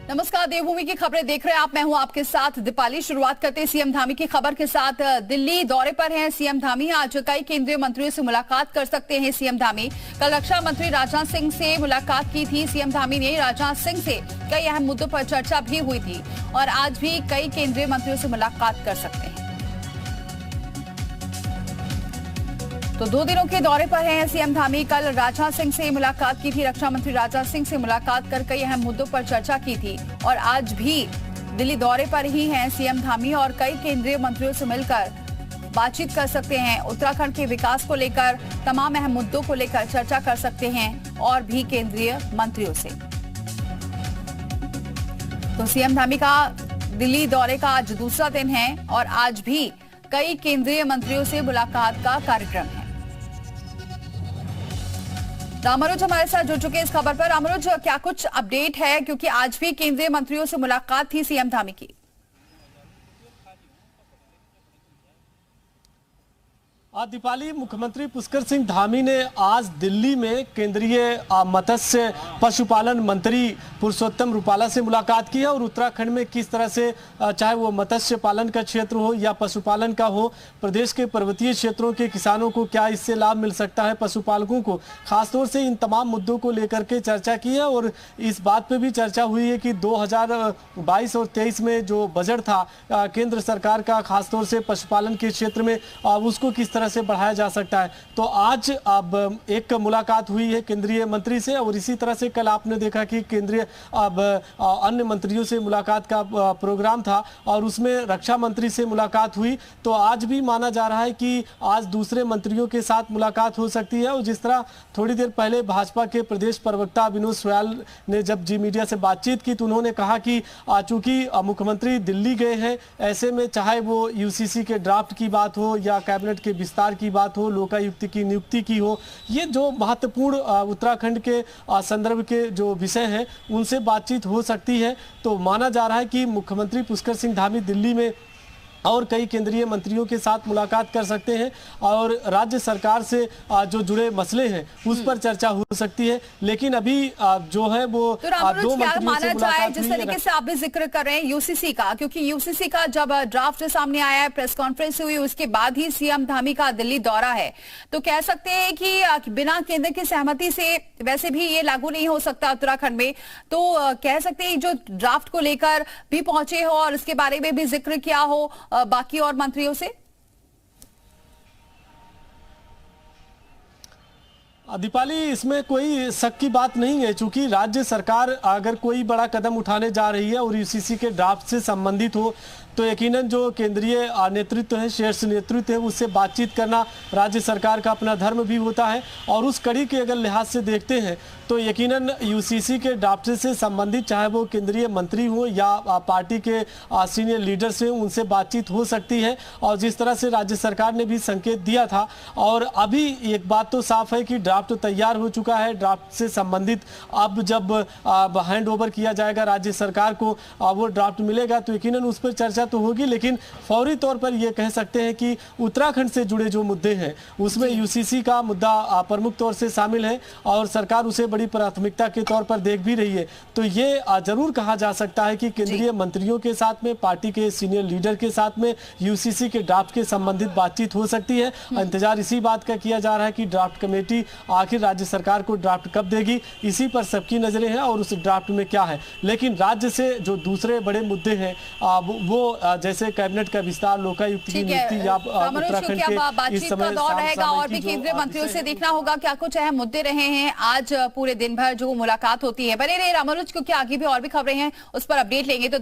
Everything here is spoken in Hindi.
नमस्कार, देवभूमि की खबरें देख रहे हैं आप। मैं हूं आपके साथ दीपाली। शुरुआत करते हैं सीएम धामी की खबर के साथ। दिल्ली दौरे पर हैं सीएम धामी। आज कई केंद्रीय मंत्रियों से मुलाकात कर सकते हैं सीएम धामी। कल रक्षा मंत्री राजनाथ सिंह से मुलाकात की थी सीएम धामी ने। राजनाथ सिंह से कई अहम मुद्दों पर चर्चा भी हुई थी और आज भी कई केंद्रीय मंत्रियों से मुलाकात कर सकते हैं। तो 2 दिनों के दौरे पर हैं सीएम धामी। कल राजनाथ सिंह से मुलाकात की थी। रक्षा मंत्री राजनाथ सिंह से मुलाकात कर कई अहम मुद्दों पर चर्चा की थी और आज भी दिल्ली दौरे पर ही हैं सीएम धामी और कई केंद्रीय मंत्रियों से मिलकर बातचीत कर सकते हैं। उत्तराखंड के विकास को लेकर, तमाम अहम मुद्दों को लेकर चर्चा कर सकते हैं और भी केंद्रीय मंत्रियों से। तो सीएम धामी का दिल्ली दौरे का आज दूसरा दिन है और आज भी कई केंद्रीय मंत्रियों से मुलाकात का कार्यक्रम है। रामनुज हमारे साथ जुड़ चुके हैं इस खबर पर। रामनुज, क्या कुछ अपडेट है, क्योंकि आज भी केंद्रीय मंत्रियों से मुलाकात थी सीएम धामी की? दीपाली, मुख्यमंत्री पुष्कर सिंह धामी ने आज दिल्ली में केंद्रीय मत्स्य पशुपालन मंत्री पुरुषोत्तम रूपाला से मुलाकात की है और उत्तराखंड में किस तरह से, चाहे वो मत्स्य पालन का क्षेत्र हो या पशुपालन का हो, प्रदेश के पर्वतीय क्षेत्रों के किसानों को क्या इससे लाभ मिल सकता है, पशुपालकों को, खासतौर से इन तमाम मुद्दों को लेकर के चर्चा की है। और इस बात पर भी चर्चा हुई है कि 2022 और 23 में जो बजट था केंद्र सरकार का, खासतौर से पशुपालन के क्षेत्र में, उसको किस तरह से बढ़ाया जा सकता है। तो आज अब एक मुलाकात हुई है केंद्रीय मंत्री से और इसी तरह से कल आपने देखा कि केंद्रीय अन्य मंत्रियों से मुलाकात का प्रोग्राम था और उसमें रक्षा मंत्री से मुलाकात हुई। तो आज भी माना जा रहा है कि आज दूसरे मंत्रियों के साथ मुलाकात हो सकती है। और जिस तरह थोड़ी देर पहले भाजपा के प्रदेश प्रवक्ता विनोद सोयाल ने जब जी मीडिया से बातचीत की तो उन्होंने कहा कि चूंकि मुख्यमंत्री दिल्ली गए हैं, ऐसे में चाहे वो यूसीसी के ड्राफ्ट की बात हो या कैबिनेट के विस्तार की बात हो, लोकायुक्त की नियुक्ति की हो, ये जो महत्वपूर्ण उत्तराखंड के संदर्भ के जो विषय हैं उनसे बातचीत हो सकती है। तो माना जा रहा है कि मुख्यमंत्री पुष्कर सिंह धामी दिल्ली में और कई केंद्रीय मंत्रियों के साथ मुलाकात कर सकते हैं और राज्य सरकार से जो जुड़े मसले हैं उस पर चर्चा हो सकती है। लेकिन अभी जो है वो तो 2 मंत्रियों से मुलाकात, जिस तरीके से आप भी जिक्र कर रहे हैं यूसीसी का, क्योंकि यूसीसी का जब ड्राफ्ट सामने आया है, प्रेस कॉन्फ्रेंस हुई, उसके बाद ही सीएम धामी का दिल्ली दौरा है, तो कह सकते हैं कि बिना केंद्र की सहमति से वैसे भी ये लागू नहीं हो सकता उत्तराखंड में। तो कह सकते हैं जो ड्राफ्ट को लेकर भी पहुंचे हो और इसके बारे में भी जिक्र किया हो बाकी और मंत्रियों से। दीपाली, इसमें कोई शक की बात नहीं है। चूंकि राज्य सरकार अगर कोई बड़ा कदम उठाने जा रही है और यूसीसी के ड्राफ्ट से संबंधित हो तो यकीनन जो केंद्रीय नेतृत्व है, शीर्ष नेतृत्व है, उससे बातचीत करना राज्य सरकार का अपना धर्म भी होता है। और उस कड़ी के अगर लिहाज से देखते हैं तो यकीनन यूसीसी के ड्राफ्ट से संबंधित चाहे वो केंद्रीय मंत्री हो या पार्टी के सीनियर लीडर्स हैं, उनसे बातचीत हो सकती है। और जिस तरह से राज्य सरकार ने भी संकेत दिया था, और अभी एक बात तो साफ है कि ड्राफ्ट तैयार हो चुका है। ड्राफ्ट से संबंधित अब जब हैंड ओवर किया जाएगा राज्य सरकार को, वो ड्राफ्ट मिलेगा तो यकीनन उस पर चर्चा तो होगी। लेकिन फौरी तौर पर यह कह सकते हैं कि उत्तराखंड से जुड़े जो मुद्दे हैं उसमें यूसीसी का मुद्दा प्रमुख तौर से शामिल है और सरकार उसे बड़ी प्राथमिकता के तौर पर देख भी रही है। तो ये जरूर कहा जा सकता है कि केंद्रीय मंत्रियों के साथ में, पार्टी के सीनियर लीडर के साथ में यूसीसी के ड्राफ्ट के संबंधित बातचीत हो सकती है। इंतजार इसी बात का किया जा रहा है कि ड्राफ्ट कमेटी आखिर राज्य सरकार को ड्राफ्ट कब देगी, इसी पर सबकी नजरें हैं और उस ड्राफ्ट में क्या है। लेकिन राज्य से जो दूसरे बड़े मुद्दे हैं वो जैसे कैबिनेट का विस्तार, लोकायुक्त की नियुक्ति या उत्तराखंड के इस समय दौर रहेगा और भी केंद्रीय मंत्रियों से देखना होगा क्या कुछ अहम मुद्दे रहे हैं आज पूरे दिन भर जो मुलाकात होती है। बने रहे रामनुज, क्योंकि आगे भी और भी खबरें हैं उस पर अपडेट लेंगे। तो